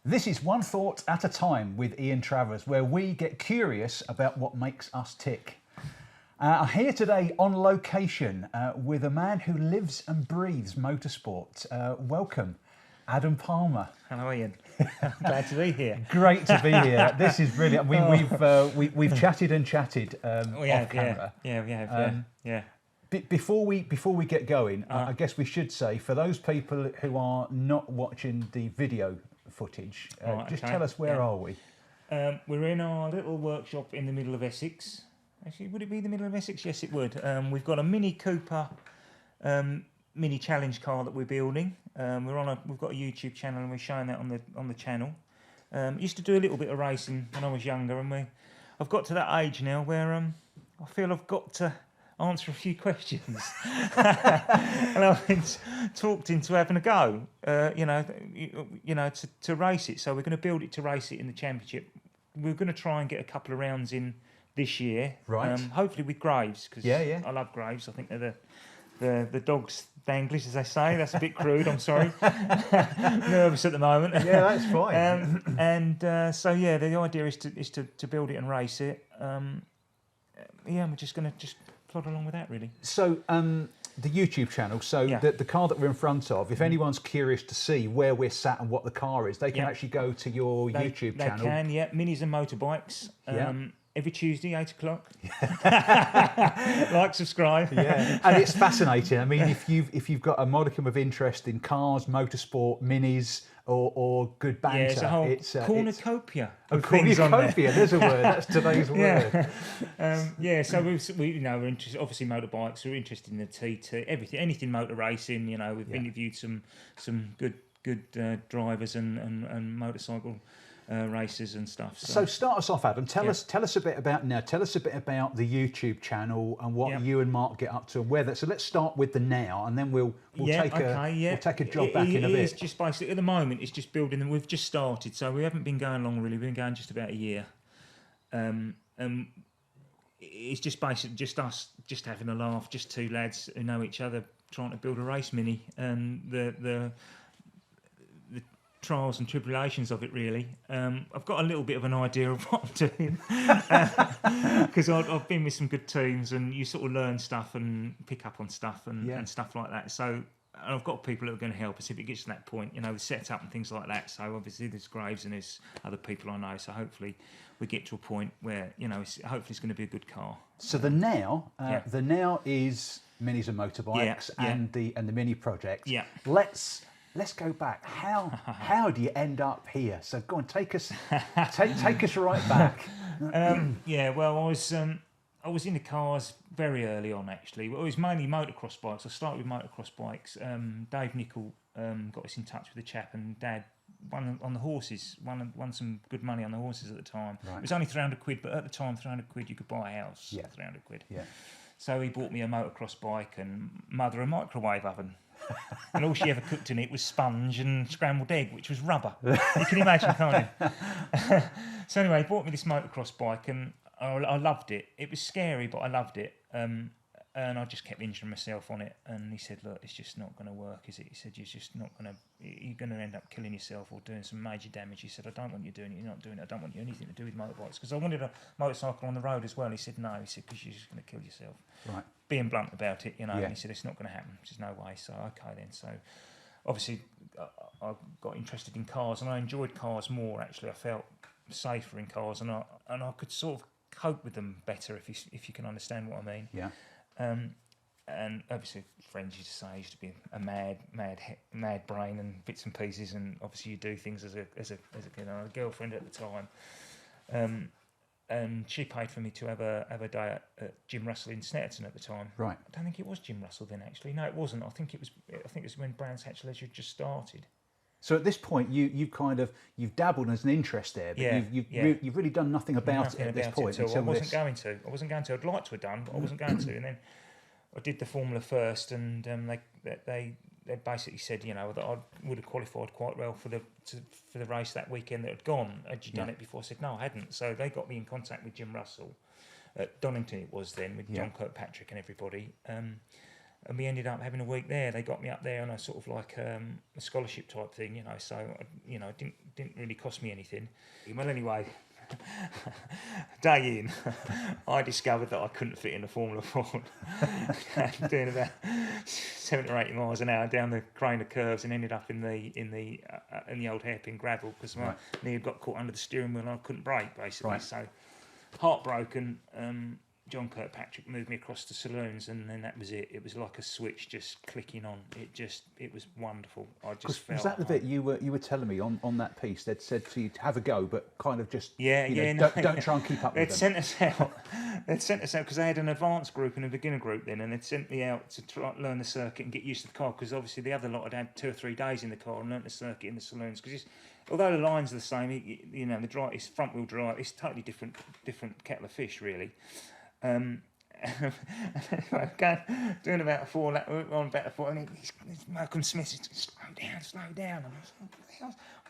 This is One Thought at a Time with Ian Travers, where we get curious about what makes us tick. I'm here today on location with a man who lives and breathes motorsport. Welcome, Adam Palmer. Hello, Ian. Glad to be here. Great to be here. This is brilliant. We've chatted and chatted off camera. Yeah, we have. Yeah. Before we get going, I guess we should say, for those people who are not watching the video footage, just tell us where are we? We're in our little workshop in the middle of Essex. Actually, would it be the middle of Essex? Yes, it would. We've got a Mini Cooper mini challenge car that we're building. We've got a YouTube channel and we're showing that on the channel. Used to do a little bit of racing when I was younger, and I've got to that age now where I feel I've got to answer a few questions. And I've been talked into having a go, to race it. So we're going to build it to race it in the championship. We're going to try and get a couple of rounds in this year, right? Hopefully with Graves, because I love Graves. I think they're the dog's danglish, as they say. That's a bit crude. I'm sorry. Nervous at the moment. Yeah, that's fine. The idea is to build it and race it. We're just going to plod along with that, really. So the YouTube channel, the car that we're in front of, if anyone's curious to see where we're sat and what the car is, they can actually go to your YouTube channel. They can, Minis and Motorbikes. Every Tuesday, 8 o'clock. Like, subscribe. Yeah, and it's fascinating. I mean, if you've got a modicum of interest in cars, motorsport, minis, or good banter, it's a cornucopia. A cornucopia. There's a word. That's today's word. So we're interested. Obviously, motorbikes. We're interested in the TT, everything, anything motor racing. We've interviewed some good drivers and motorcycle races and stuff. So start us off, Adam. Tell us a bit about the YouTube channel and what you and Mark get up to and where that. So let's start with the now, and then we'll take a job back in a bit. It's just basically at the moment it's just building them. We've just started, so we haven't been going long really. We've been going just about a year. It's just basically just us, just having a laugh, just two lads who know each other, trying to build a race mini, and the trials and tribulations of it, really. I've got a little bit of an idea of what I'm doing because I've been with some good teams, and you sort of learn stuff and pick up on stuff and stuff like that. So I've got people that are going to help us if it gets to that point, the setup and things like that. So obviously there's Graves and there's other people I know. So hopefully we get to a point where hopefully it's going to be a good car. So the now is Minis and Motorbikes and the Mini project. Yeah. Let's go back. How do you end up here? So go on, take us right back. I was in the cars very early on, actually. It was mainly motocross bikes. I started with motocross bikes. Dave Nicol got us in touch with the chap, and Dad won on the horses. Won some good money on the horses at the time. Right. It was only 300 quid, but at the time 300 quid you could buy a house. Yeah. 300 quid. Yeah. So he bought me a motocross bike and mother a microwave oven. And all she ever cooked in it was sponge and scrambled egg, which was rubber. You can imagine, can't you? So anyway, he bought me this motocross bike, and I loved it. It was scary, but I loved it. And I just kept injuring myself on it. And he said, "Look, it's just not going to work, is it?" He said, "You're going to end up killing yourself or doing some major damage." He said, "I don't want you doing it. You're not doing it. I don't want you anything to do with motorbikes." Because I wanted a motorcycle on the road as well. He said, "No." He said, "Because you're just going to kill yourself." Right. Being blunt about it, And he said, "It's not going to happen. There's no way." So okay then. So obviously I got interested in cars, and I enjoyed cars more. Actually, I felt safer in cars, and I could sort of cope with them better if you can understand what I mean. Yeah. And obviously, friends used to say I used to be a mad brain and bits and pieces, and obviously you do things as a girlfriend at the time. And she paid for me to have a day at Jim Russell in Snetterton at the time. Right. I don't think it was Jim Russell then, actually. No, it wasn't. I think it was when Brands Hatch Leisure had just started. So at this point, you've dabbled as an interest there, but you've really done nothing about it at this point. I wasn't going to. I'd like to have done, but I wasn't going to. And then I did the Formula first, and they basically said, that I would have qualified quite well for the race that weekend that had gone. Had you done it before? I said no, I hadn't. So they got me in contact with Jim Russell at Donington. It was then with John Kirkpatrick and everybody. and we ended up having a week there. They got me up there on a sort of like a scholarship type thing, you know. So it didn't really cost me anything. Well, anyway, day in, I discovered that I couldn't fit in the Formula Ford. Doing about 70 or 80 miles an hour down the crane of curves, and ended up in the old hairpin gravel because my knee had got caught under the steering wheel and I couldn't brake basically. Right. So heartbroken. John Kirkpatrick moved me across to Saloons, and then that was it. It was like a switch just clicking on. It was wonderful. I just felt. Was that the bit you were telling me on that piece? They'd said for you to have a go, but kind of just don't try and keep up with them. They'd sent us out because they had an advanced group and a beginner group then, and they'd sent me out to try learn the circuit and get used to the car because obviously the other lot had 2 or 3 days in the car and learnt the circuit in the Saloons because although the lines are the same, the drive is front wheel drive. It's totally different kettle of fish really. Doing about a 4 lap on about a 4, and Malcolm Smith said, slow down. And I was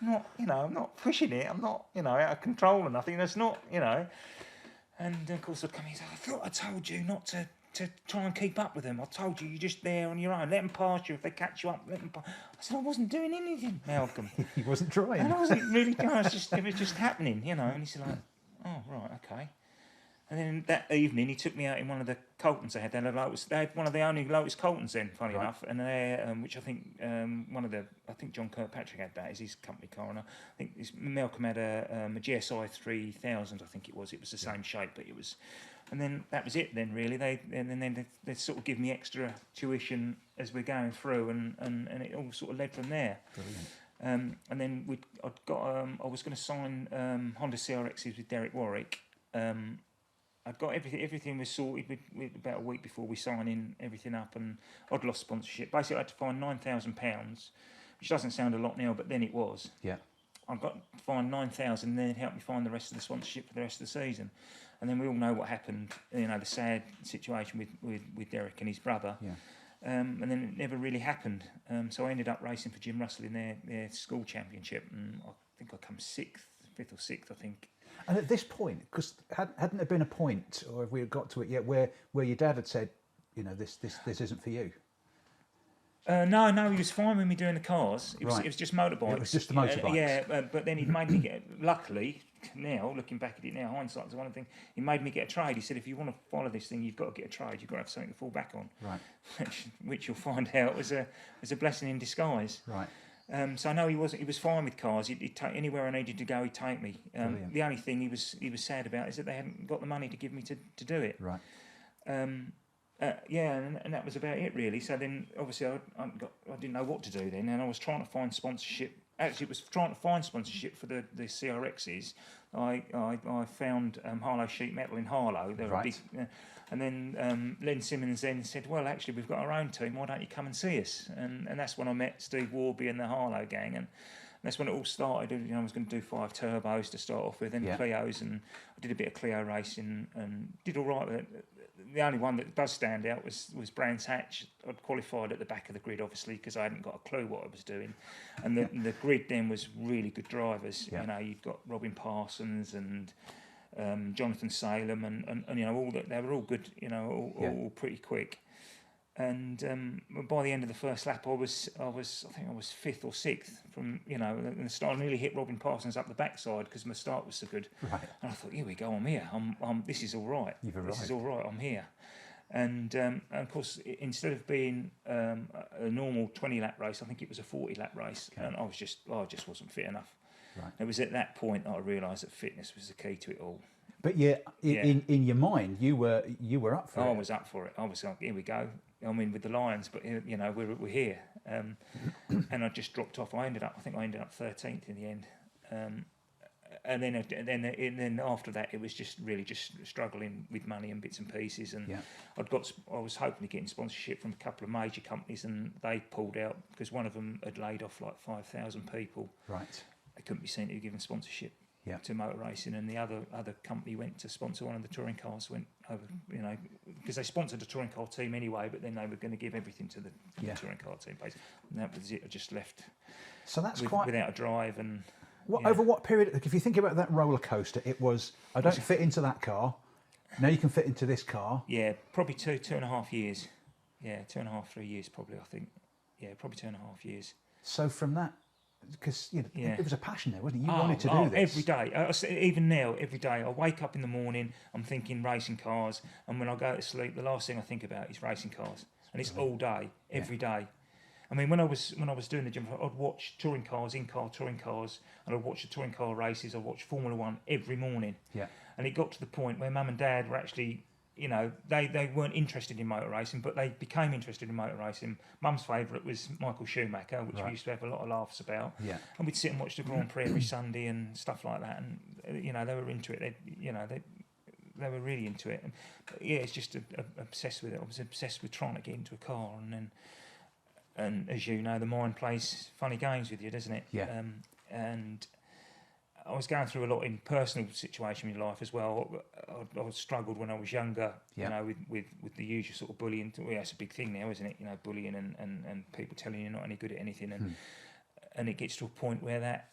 like, I'm not pushing it. I'm not, out of control or nothing. That's not, And of course, I'd come in and say, I thought I told you not to try and keep up with them. I told you, you're just there on your own. Let them pass you. If they catch you up, let them pass. I said, I wasn't doing anything, Malcolm. He wasn't trying. And I wasn't really trying. It was just happening, And he said, like, oh, right, okay. And then that evening, he took me out in one of the Coltons they had. They had one of the only Lotus Coltons then, funny enough. And they, which I think I think John Kirkpatrick had that as his company car. And I think Malcolm had a GSI 3000, I think it was. It was the same shape, but it was. And then that was it. Then really, they sort of give me extra tuition as we're going through, and it all sort of led from there. Brilliant. And then I was going to sign Honda CRXs with Derek Warwick. I'd got everything was sorted with about a week before we signing everything up, and I'd lost sponsorship. Basically, I had to find £9,000, which doesn't sound a lot now, but then it was. Yeah. I got to find 9,000, and then it helped me find the rest of the sponsorship for the rest of the season. And then we all know what happened, the sad situation with Derek and his brother. Yeah. And then it never really happened. So I ended up racing for Jim Russell in their school championship, and I think I come 5th or 6th, I think. And at this point, because hadn't there been a point, or have we got to it yet, where your dad had said, this isn't for you? No, he was fine with me doing the cars. It was just motorbikes. It was just the motorbikes. But then he made me get. Luckily, now looking back at it now, hindsight's one thing. He made me get a trade. He said, if you want to follow this thing, you've got to get a trade. You've got to have something to fall back on. Right. Which you'll find out was a blessing in disguise. Right. So no, he was fine with cars. He'd take anywhere I needed to go. He'd take me. The only thing he was sad about is that they hadn't got the money to give me to do it. Right. And that was about it really. So then obviously I didn't know what to do then, and I was trying to find sponsorship. Actually, it was trying to find sponsorship for the CRXs. I found Harlow Sheet Metal in Harlow. They're a big. And then Len Simmons then said, well, actually, we've got our own team. Why don't you come and see us? And that's when I met Steve Warby and the Harlow gang. And that's when it all started. I was going to do 5 turbos to start off with, and Clios. And I did a bit of Clio racing and did all right with it. The only one that does stand out was Brands Hatch. I'd qualified at the back of the grid, obviously, because I hadn't got a clue what I was doing. And the grid then was really good drivers. Yeah. You've got Robin Parsons and Jonathan Salem, and all that. They were all good, all pretty quick. And by the end of the first lap, I think I was 5th or 6th from, and the start. I nearly hit Robin Parsons up the backside because my start was so good. Right. And I thought, here we go, I'm here. This is all right. You've arrived. This is all right. I'm here. And of course, instead of being a normal 20-lap race, I think it was a 40-lap race, and I just wasn't fit enough. Right. It was at that point that I realised that fitness was the key to it all. But in your mind, you were up for it. I was up for it. I was like, here we go. I'm in with the Lions, but we're here. And I just dropped off. I ended up 13th in the end. And then after that, it was just struggling with money and bits and pieces. And I was hoping to get in sponsorship from a couple of major companies, and they pulled out because one of them had laid off like 5,000 people. Right. They couldn't be seen to be given sponsorship to motor racing, and the other company went to sponsor one of the touring cars. Went over, because they sponsored a touring car team anyway, but then they were going to give everything to the touring car team, basically. And that was it. I just left. So that's without a drive and. Over what period? If you think about that roller coaster, it was. I don't fit into that car. Now you can fit into this car. Yeah, probably 2.5 years. Yeah, 2.5, 3 years probably, I think. Yeah, probably 2.5 years. So from that, because Yeah. it was a passion there, wasn't it? You wanted to do this every day. Even now, every day, I wake up in the morning, I'm thinking racing cars, and when I go to sleep, the last thing I think about is racing cars, and it's all day, every day. I mean, when I was doing the gym, I'd watch touring cars, in-car touring cars, and I'd watch the touring car races. I'd watch Formula One every morning. Yeah. And it got to the point where Mum and Dad were actually, they weren't interested in motor racing, but they became interested in motor racing. Mum's favourite was Michael Schumacher, which we used to have a lot of laughs about. Yeah. And we'd sit and watch the Grand Prix every Sunday and stuff like that. And they were into it. They were really into it. And, it's just obsessed with it. I was obsessed with trying to get into a car, and as you know, the mind plays funny games with you, doesn't it? Yeah. And I was going through a lot in personal situation in life as well. I struggled when I was younger, with the usual sort of bullying. Well, that's a big thing now, isn't it? Bullying and people telling you're not any good at anything, and it gets to a point where that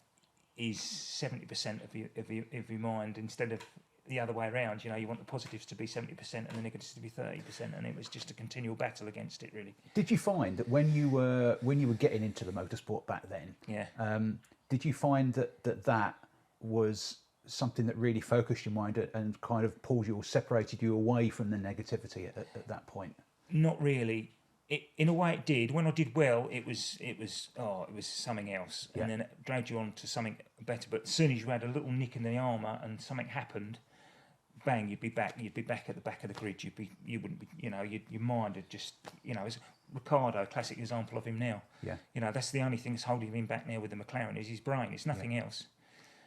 is 70% of your mind instead of the other way around. You want the positives to be 70% and the negatives to be 30%, and it was just a continual battle against it, really. Did you find that when you were getting into the motorsport back then, did you find that was something that really focused your mind and kind of pulled you or separated you away from the negativity at that point? Not really. In a way, it did. When I did well, it was something else, and then it dragged you on to something better. But as soon as you had a little nick in the armour and something happened, bang, you'd be back at the back of the grid. You wouldn't be, your mind had just, it's Ricardo, classic example of him now. Yeah. That's the only thing that's holding him back now with the McLaren is his brain. It's nothing else.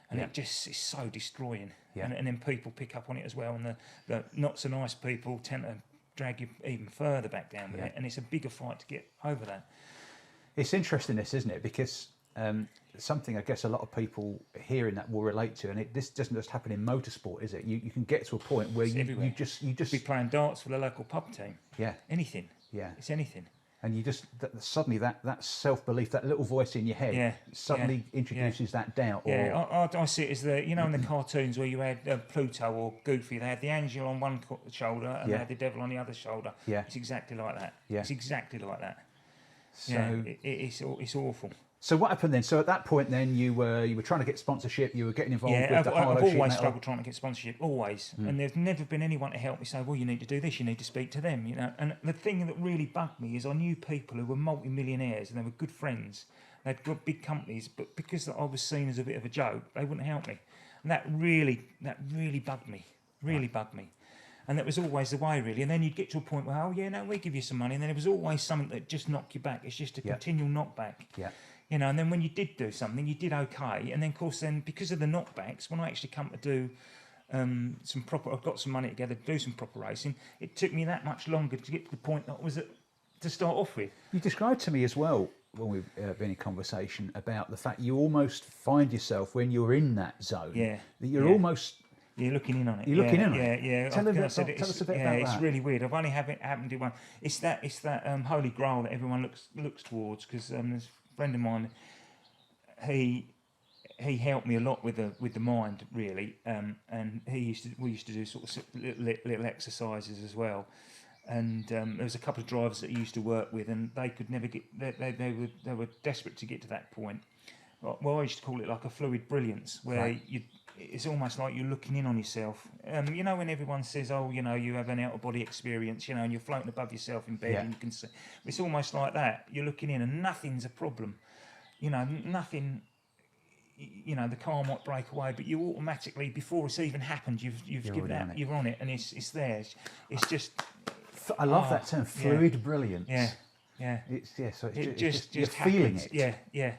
And it just is so destroying. Yeah. And then people pick up on it as well. And the not so nice people tend to drag you even further back down with it. And it's a bigger fight to get over that. It's interesting, this, isn't it? Because something I guess a lot of people hearing that will relate to, and this doesn't just happen in motorsport, is it? You can get to a point where you just be playing darts for the local pub team. Yeah. Anything. Yeah. It's anything. And you just suddenly that self-belief, that little voice in your head, suddenly introduces that doubt. I see it as in the cartoons where you had Pluto or Goofy, they had the angel on one shoulder and they had the devil on the other shoulder. Yeah. It's exactly like that. Yeah. It's exactly like that. So it's awful. So what happened then? So at that point, then you were trying to get sponsorship. You were getting involved with the Harlow I've sheet always metal. struggled trying to get sponsorship, always. And there's never been anyone to help me say, well, you need to do this, you need to speak to them, And the thing that really bugged me is I knew people who were multi-millionaires and they were good friends. They'd got big companies, but because I was seen as a bit of a joke, they wouldn't help me. And that really bugged me, bugged me. And that was always the way, really. And then you'd get to a point where, we give you some money. And then it was always something that just knocked you back. It's just a continual knockback. Yeah. And then when you did do something, you did okay. And then, of course, because of the knockbacks, when I actually come to do I've got some money together to do some proper racing, it took me that much longer to get to the point that I was to start off with. You described to me as well, when we've been in conversation, about the fact you almost find yourself when you're in that zone. Yeah. That you're almost... You're looking in on it. You're looking in on it. Yeah. Tell us a bit about that. It's really weird. I've only happened to one. It's that holy grail that everyone looks towards, because there's a friend of mine. He helped me a lot with the mind, really, and we used to do sort of little exercises as well. And there was a couple of drivers that he used to work with, and they could never get. They were desperate to get to that point. Well, I used to call it like a fluid brilliance, where it's almost like you're looking in on yourself. When everyone says, you have an out-of-body experience, and you're floating above yourself in bed and you can see. It's almost like that. You're looking in and nothing's a problem. Nothing, the car might break away, but you automatically, before it's even happened, you've given out, you're on it, and it's there. It's just... I love that term, fluid brilliance. Yeah. So it just you're feeling it. Yeah.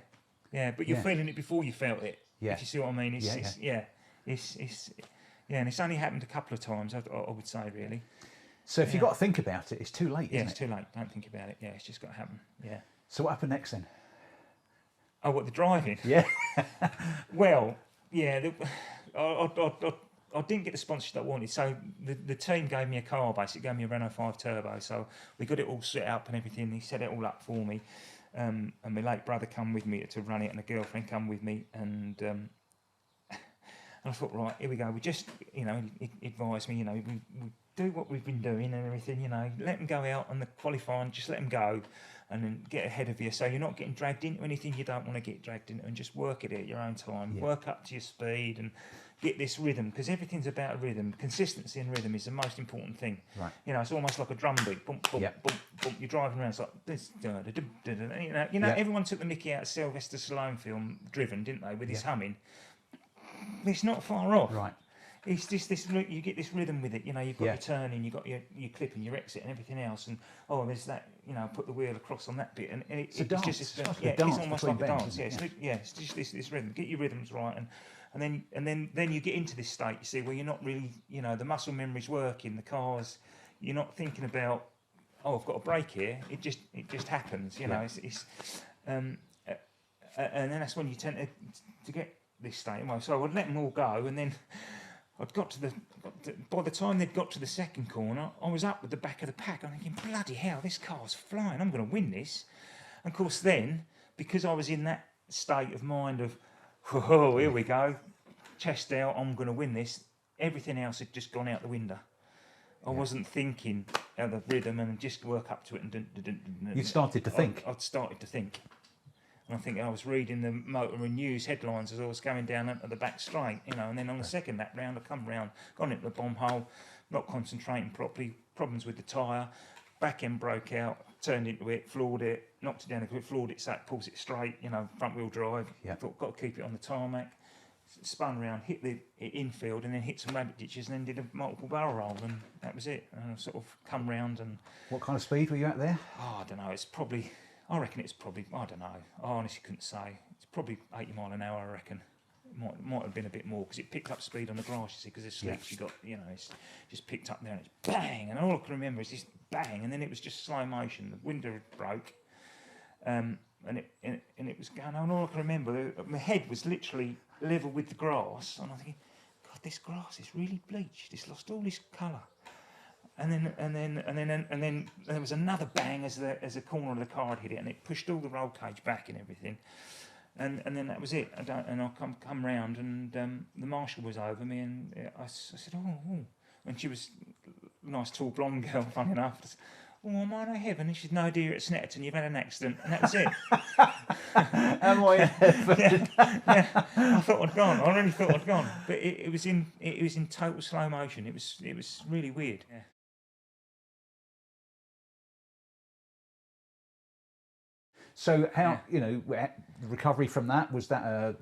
Yeah, but you're feeling it before you felt it. Yeah. If you see what I mean? And it's only happened a couple of times, I would say, really. So if you've got to think about it, it's too late, isn't it? Yeah, it's too late. Don't think about it. Yeah, it's just got to happen. Yeah. So what happened next then? Oh, what, the driving? Yeah. Well, yeah, I didn't get the sponsorship I wanted. So the team gave me a car, basically, gave me a Renault 5 Turbo. So we got it all set up and everything. He set it all up for me. And my late brother come with me to run it, and a girlfriend come with me. And I thought, right, here we go. We just, he advised me, do what we've been doing and everything, you know, let them go out on the qualifying, just let them go and then get ahead of you. So you're not getting dragged into anything you don't want to get dragged into, and just work it at your own time, work up to your speed and get this rhythm, because everything's about a rhythm. Consistency and rhythm is the most important thing. Right. You know, it's almost like a drum beat. Boom, boom, boom, boom. You're driving around, it's like this. You know, everyone took the mickey out of Sylvester Stallone film Driven, didn't they, with his humming. It's not far off. Right. It's just this. You get this rhythm with it. You know, you've got your turning, you've got your clip and your exit and everything else. And there's that. You know, put the wheel across on that bit, and it's dance. just It's almost like a dance. Yeah, it's just this rhythm. Get your rhythms right, and then you get into this state. You see, where you're not really, you know, the muscle memory's working. The cars, you're not thinking about, I've got a brake here. It just happens. You know, and then that's when you tend to get this state. So I would let them all go, and then by the time they'd got to the second corner, I was up with the back of the pack. I'm thinking, bloody hell, this car's flying. I'm going to win this. And of course, then, because I was in that state of mind of, whoa, here we go, chest out, I'm going to win this, everything else had just gone out the window. I wasn't thinking of the rhythm and just work up to it. You started to think. I'd started to think. And I think I was reading the motor and news headlines as I was going down at the back straight, you know, and then on the second lap round, I come round, gone into the bomb hole, not concentrating properly, problems with the tyre, back end broke out, turned into it, floored it, knocked it down, floored it so it pulls it straight, you know, front wheel drive. Thought, got to keep it on the tarmac, spun round, hit the infield, and then hit some rabbit ditches, and then did a multiple barrel roll, and that was it. And I sort of come round and... What kind of speed were you at there? I don't know, I reckon it's probably, I don't know, I honestly couldn't say. It's probably 80 mile an hour, I reckon. It might have been a bit more, because it picked up speed on the grass, you see, because the slicks you got, you know, it's just picked up there and it's bang, and all I can remember is this bang, and then it was just slow motion. The window broke, and it was going on. All I can remember, my head was literally level with the grass, and I'm thinking, God, this grass is really bleached. It's lost all this colour. And then there was another bang as the corner of the car had hit it, and it pushed all the roll cage back and everything. And then that was it. I come round, and the marshal was over me, and I said, oh. And she was a nice tall blonde girl, funny enough. I said, am I in heaven? And she said, no, dear, at Snetterton, you've had an accident. And that was it. Am I in heaven? Yeah. I thought I'd gone. I really thought I'd gone. But it was in total slow motion. It was really weird. Yeah. So how you know recovery from that was a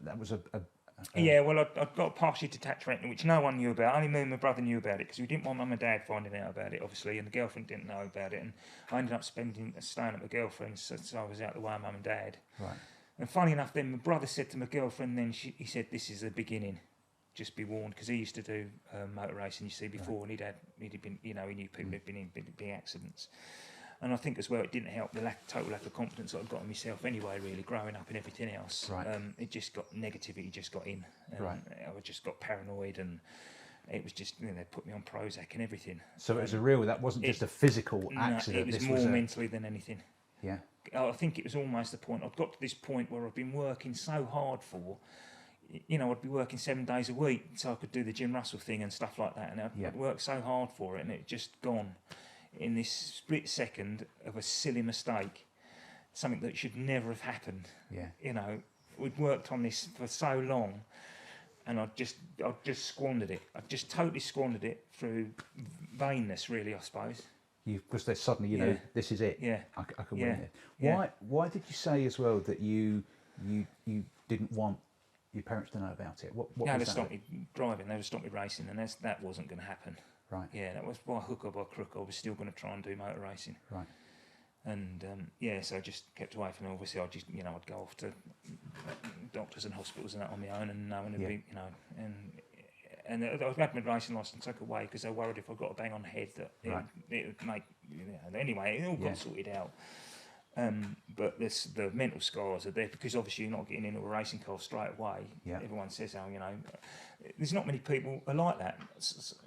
yeah, well, I'd got a partially detached retina, which no one knew about. Only me and my brother knew about it, because we didn't want mum and dad finding out about it, obviously, and the girlfriend didn't know about it. And I ended up staying at my girlfriend's, so I was out the way of mum and dad. Right. And funny enough, then my brother said to my girlfriend, then he said, "This is the beginning. Just be warned," because he used to do motor racing, you see, before, and he'd been, you know, he knew people who'd been in big accidents. And I think as well, it didn't help the total lack of confidence that I'd got in myself anyway, really, growing up and everything else. Right. It just got negativity, just got in. Right. I just got paranoid, and it was just, you know, they put me on Prozac and everything. So it was that wasn't just a physical accident. It was more mentally than anything. Yeah. I think it was almost the point. I'd got to this point where I've been working so hard for, you know, I'd be working 7 days a week so I could do the Jim Russell thing and stuff like that. And I'd worked so hard for it, and it just gone in this split second of a silly mistake, something that should never have happened. Yeah. You know, we'd worked on this for so long, and I just squandered it. I just totally squandered it through vainness, really, I suppose. Because there's suddenly, you know, this is it. Yeah. I can win it. Why did you say as well that you didn't want your parents to know about it? What was that? They stopped me driving. They would stop me racing, and that wasn't going to happen. Right. Yeah, that was by hook or by crook. I was still going to try and do motor racing. Right. And so I just kept away from it. Obviously, I'd go off to doctors and hospitals and that on my own, and no one would be, you know, and I had my racing licence took away because they were worried if I got a bang on the head that it would make, you know. Anyway, it all got sorted out. But the mental scars are there, because obviously you're not getting into a racing car straight away. Yeah. Everyone says, oh, you know, there's not many people are like that.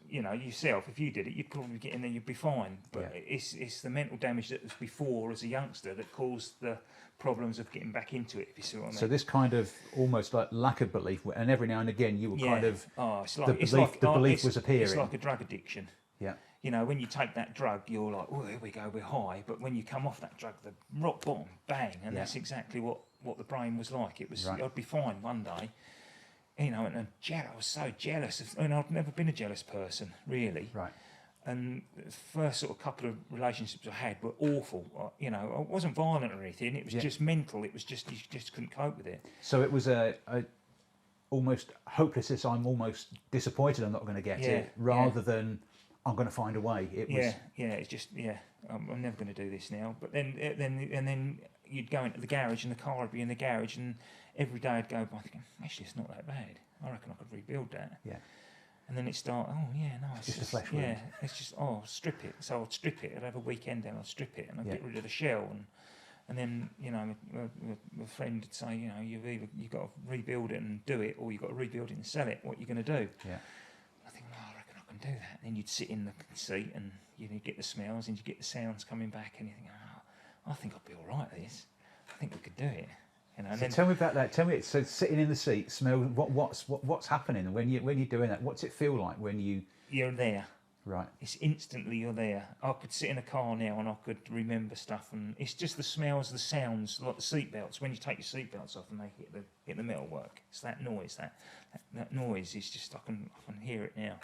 You know, yourself, if you did it, you'd probably get in there, you'd be fine. But it's the mental damage that was before as a youngster that caused the problems of getting back into it, if you see what I mean. So this kind of almost like lack of belief, and every now and again you were kind of, the belief was appearing. It's like a drug addiction. Yeah. You know, when you take that drug, you're like, oh, here we go, we're high. But when you come off that drug, the rock bottom, bang, and that's exactly what the brain was like. It was, I'd be fine one day, you know, and I was so jealous. And I've never been a jealous person, really. Right. And the first sort of couple of relationships I had were awful. You know, I wasn't violent or anything. It was just mental. It was just, you just couldn't cope with it. So it was a almost hopelessness. I'm almost disappointed I'm not going to get it, rather than I'm going to find a way. It was it's just I'm never going to do this now. But then you'd go into the garage and the car would be in the garage, and every day I'd go by thinking, actually it's not that bad. I reckon I could rebuild that. Yeah. And then it started, it's just a flesh wound. Yeah, it's just, strip it. So I'd strip it. I'd have a weekend and I'd strip it and I'd get rid of the shell. And then, you know, my friend would say, you know, you've got to rebuild it and do it, or you've got to rebuild it and sell it. What are you going to do? Yeah. I think, I reckon I can do that. And then you'd sit in the seat and you'd get the smells and you get the sounds coming back, and you think, I think I'll be all right at this. I think we could do it. You know, so tell me about that. Tell me, so sitting in the seat, smell. What's happening when you're doing that? What's it feel like when you're there? Right. It's instantly you're there. I could sit in a car now and I could remember stuff, and it's just the smells, the sounds, like the seatbelts. When you take your seatbelts off and they hit the metalwork, it's that noise. That noise is just I can hear it now,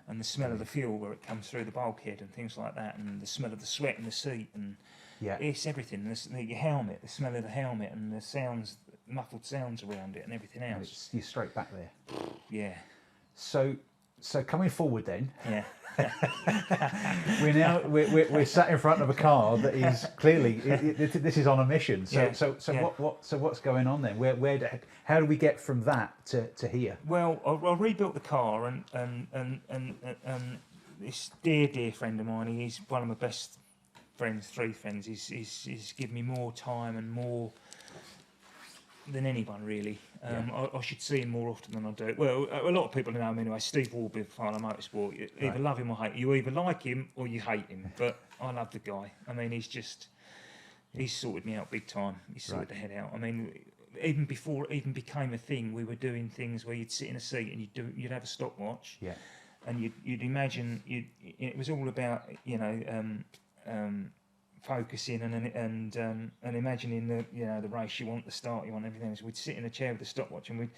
and the smell of the fuel where it comes through the bulkhead and things like that, and the smell of the sweat in the seat and. Yeah, it's everything. Your helmet, the smell of the helmet, and the sounds, muffled sounds around it, and everything else. You're straight back there. Yeah. So coming forward then. Yeah. we're sat in front of a car that is clearly this is on a mission. So what's going on then? How do we get from that to here? Well, I rebuilt the car, and this dear friend of mine, he's one of my best. Three friends, he's given me more time and more than anyone really. I should see him more often than I do. Well, a lot of people know him anyway. Steve Warby, Fowler Motorsport. You either love him or hate him. You either like him or you hate him. But I love the guy. I mean, he's sorted me out big time. He's sorted the head out. I mean, even before it even became a thing, we were doing things where you'd sit in a seat and you'd have a stopwatch. Yeah. And you'd imagine it was all about focusing and imagining the race you want, the start you want, everything. So we'd sit in a chair with a stopwatch and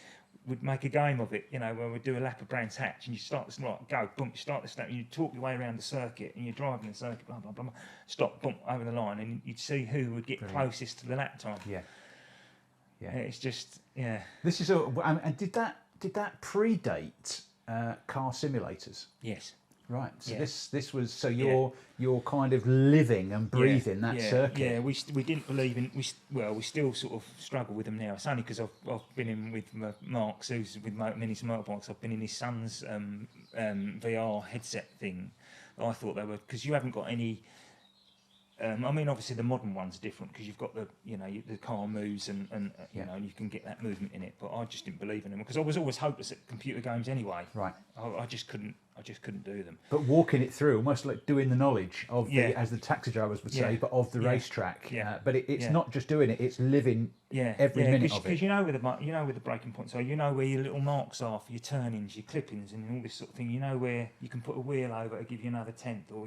we'd make a game of it, where we'd do a lap of Brands Hatch and you start this, right, go, boom, you start this lap and you talk your way around the circuit and you're driving the circuit, blah, blah, blah, blah, stop, boom, over the line, and you'd see who would get closest to the lap time. Yeah. It's just, This is and did that predate car simulators? Yes. Right. So this was you're kind of living and breathing that circuit. Yeah, we didn't believe in we still sort of struggle with them now. It's only because I've been in with Mark, who's with Minis and Motorbikes. I've been in his son's VR headset thing. I thought they were, because you haven't got any. I mean, obviously the modern ones are different because you've got the car moves and you can get that movement in it. But I just didn't believe in them because I was always hopeless at computer games anyway. Right. I just couldn't do them. But walking it through, almost like doing the knowledge of as the taxi drivers would say, but of the racetrack. Yeah. But it's not just doing it; it's living every minute of it. Because you know where the braking points are, where your little marks are for your turnings, your clippings, and all this sort of thing. You know where you can put a wheel over to give you another tenth, or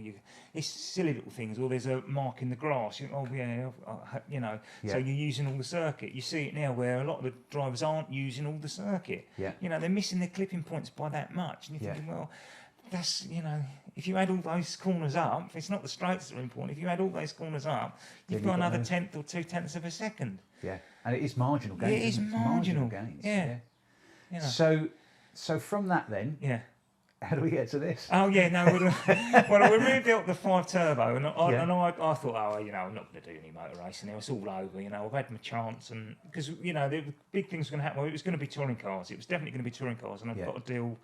it's silly little things. Or there's a mark in the grass. So you're using all the circuit. You see it now where a lot of the drivers aren't using all the circuit. Yeah. They're missing their clipping points by that much, and you're thinking, well. That's, if you add all those corners up, it's not the straights that are important. If you add all those corners up, you've got another tenth or 2/10 of a second. Yeah, and it is marginal gains. It is marginal gains. Yeah. So from that then, how do we get to this? Oh yeah, no. Well, we rebuilt the 5 turbo, and I thought, I'm not going to do any motor racing now. It's all over. I've had my chance, and because the big things were going to happen. Well, it was going to be touring cars. It was definitely going to be touring cars, and I've got a deal.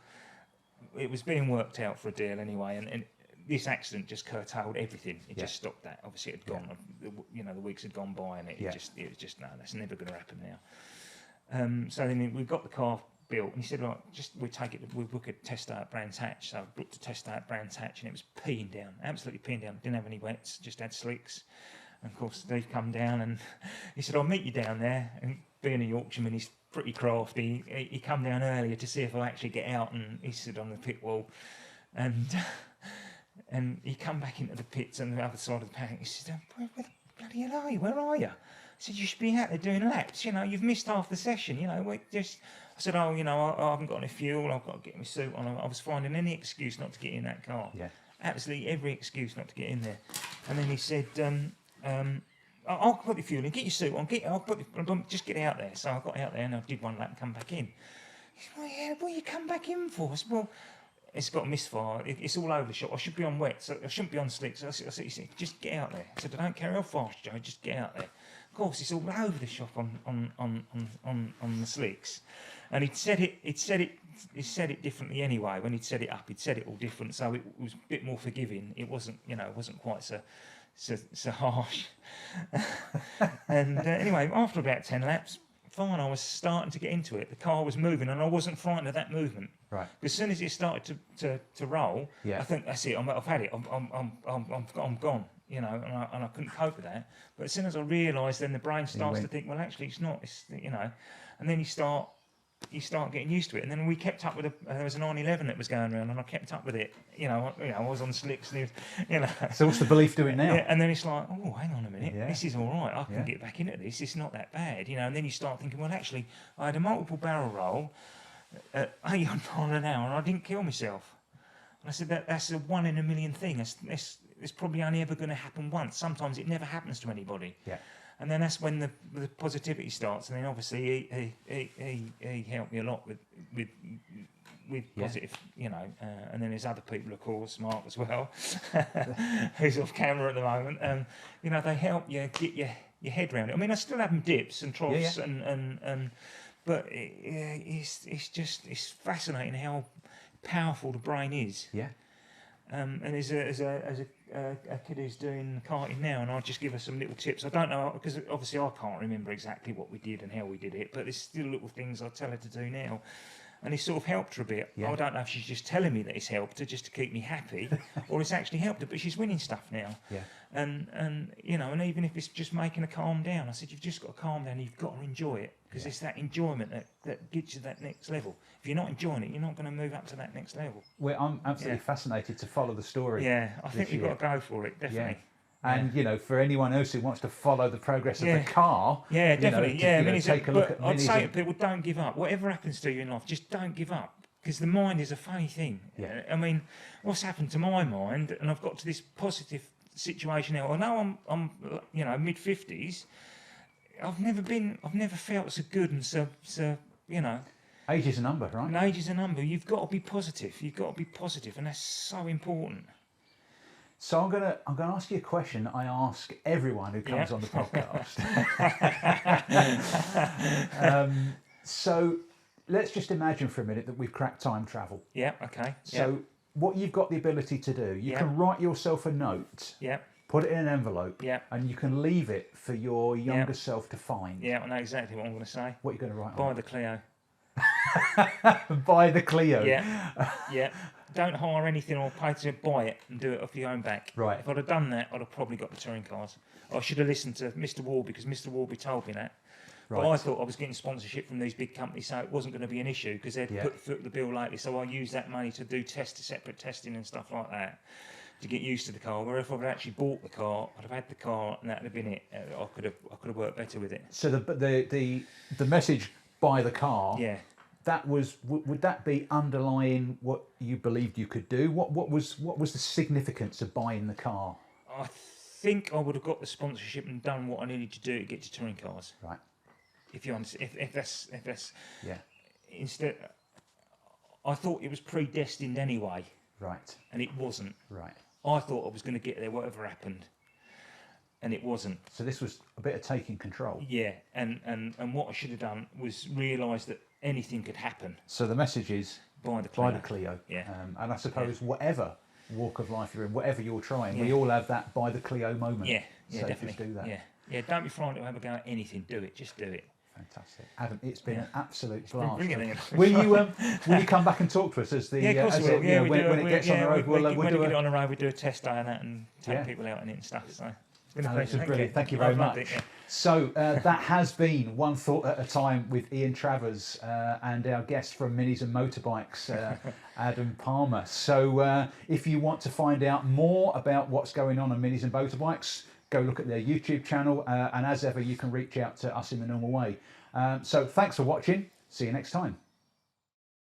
It was being worked out for a deal anyway, and this accident just curtailed everything. It just stopped that. Obviously, it had gone. The weeks had gone by, and it was just no, that's never going to happen now. So then we got the car built, and he said, "Right, we book a test day at Brands Hatch." So I booked a test day at Brands Hatch, and it was peeing down, absolutely peeing down. Didn't have any wets, just had slicks. And of course, Steve come down, and he said, "I'll meet you down there." And being a Yorkshireman, he's pretty crafty. He come down earlier to see if I actually get out, and he stood on the pit wall, and And he come back into the pits on the other side of the paddock. He said, where the bloody hell are you? Where are you? I said, you should be out there doing laps. You know, you've missed half the session. You know, I said, oh, you know, I haven't got any fuel. I've got to get my suit on. I was finding any excuse not to get in that car. Yeah. Absolutely every excuse not to get in there. And then he said, I'll put the fuel in. Get your suit on. Just get out there. So I got out there and I did one lap and come back in. He said, well, yeah, what you come back in for? I said, well, it's got a misfire. It's all over the shop. I should be on wet, so I shouldn't be on slicks. I said, he said, just get out there. I said, I don't care how fast, Joe. Just get out there. Of course, it's all over the shop on the slicks. And he said it differently anyway. When he'd set it up, he'd set it all different, so it was a bit more forgiving. It wasn't quite so harsh. And anyway, after about 10 laps, fine, I was starting to get into it. The car was moving, and I wasn't frightened of that movement. Right. As soon as it started to roll, I think that's it. I've had it. I'm gone. You know, and I couldn't cope with that. But as soon as I realised, then the brain starts to think, well, actually, it's not. It's, you know, and then you start getting used to it. And then we kept up with there was a 911 that was going around, and I kept up with it. You know, I was on slicks. And you know. So what's the belief doing now? Yeah, and then it's like, oh, hang on a minute, this is all right. I can Yeah. get back into this. It's not that bad, you know. And then you start thinking, well, actually, I had a multiple barrel roll at 800 miles an hour, and I didn't kill myself. And I said that's a 1 in a million thing. It's probably only ever going to happen once. Sometimes it never happens to anybody. Yeah. And then that's when the positivity starts. And then obviously he helped me a lot with positive, you know. And then there's other people, of course, Mark as well, who's off camera at the moment. You know, they help you get your head around it. I mean, I still have dips and troughs, but it's fascinating how powerful the brain is. Yeah. And as a kid who's doing karting now, and I'll just give her some little tips. I don't know, because obviously I can't remember exactly what we did and how we did it, but there's still little things I tell her to do now. And it's sort of helped her a bit. Yeah. I don't know if she's just telling me that it's helped her just to keep me happy, or it's actually helped her, but she's winning stuff now. Yeah. And you know, and even if it's just making her calm down, I said, you've just got to calm down, you've got to enjoy it, because it's that enjoyment that gets you that next level. If you're not enjoying it, you're not going to move up to that next level. Well, I'm absolutely fascinated to follow the story. Yeah, I think we've got to go for it, definitely. Yeah. And you know, for anyone else who wants to follow the progress of the car, yeah, definitely, take a look at I'd Minis say to people, don't give up. Whatever happens to you in life, just don't give up, because the mind is a funny thing. Yeah. I mean, what's happened to my mind, and I've got to this positive situation now. I know I'm you know, mid-50s. I've never felt so good and so you know. Age is a number, right? And age is a number. You've got to be positive. You've got to be positive, and that's so important. So I'm gonna ask you a question I ask everyone who comes on the podcast. So let's just imagine for a minute that we've cracked time travel. Yeah. Okay. So what you've got the ability to do, you can write yourself a note. Yeah. Put it in an envelope. Yeah. And you can leave it for your younger self to find. Yeah. I know exactly what I'm going to say. What are you going to write Buy on? the Clio. Buy the Clio. Yeah. Yeah. Don't hire anything or pay to buy it and do it off your own back. Right. If I'd have done that, I'd have probably got the touring cars. I should have listened to Mr. Warby, because Mr. Warby told me that. But I thought I was getting sponsorship from these big companies, so it wasn't going to be an issue, because they'd put the foot of the bill lately. So I used that money to do separate testing and stuff like that to get used to the car. Where if I'd actually bought the car, I'd have had the car, and that'd have been it. I could have worked better with it. So the message, buy the car. Yeah. That was, would that be underlying what you believed you could do? What was the significance of buying the car? I think I would have got the sponsorship and done what I needed to do to get to touring cars. Right. If you understand, if that's Yeah. Instead, I thought it was predestined anyway, Right. and it wasn't. Right. I thought I was going to get there, whatever happened, and it wasn't. So this was a bit of taking control. Yeah, and what I should have done was realise that anything could happen. So the message is, Buy the Clio. buy the Clio. Yeah. And I suppose whatever walk of life you're in, whatever you're trying, we all have that buy the Clio moment. Yeah, yeah, so definitely. just do that. Yeah, yeah. Don't be frightened to have a go at anything. Do it. Just do it. Fantastic, Adam. It's been an absolute blast. Brilliant. Will you come back and talk to us as the Yeah, of course as we will. it, Yeah, when it gets on the road? when We'll we do get it on the road, we do a test day on that and take Yeah. people out in it and stuff. So Been a Alex, pleasure. was brilliant. Thank you very I've loved much. it, yeah. So that has been One Thought at a Time with Ian Travers and our guest from Minis and Motorbikes, Adam Palmer. So if you want to find out more about what's going on Minis and Motorbikes, go look at their YouTube channel. And as ever, you can reach out to us in the normal way. So thanks for watching. See you next time.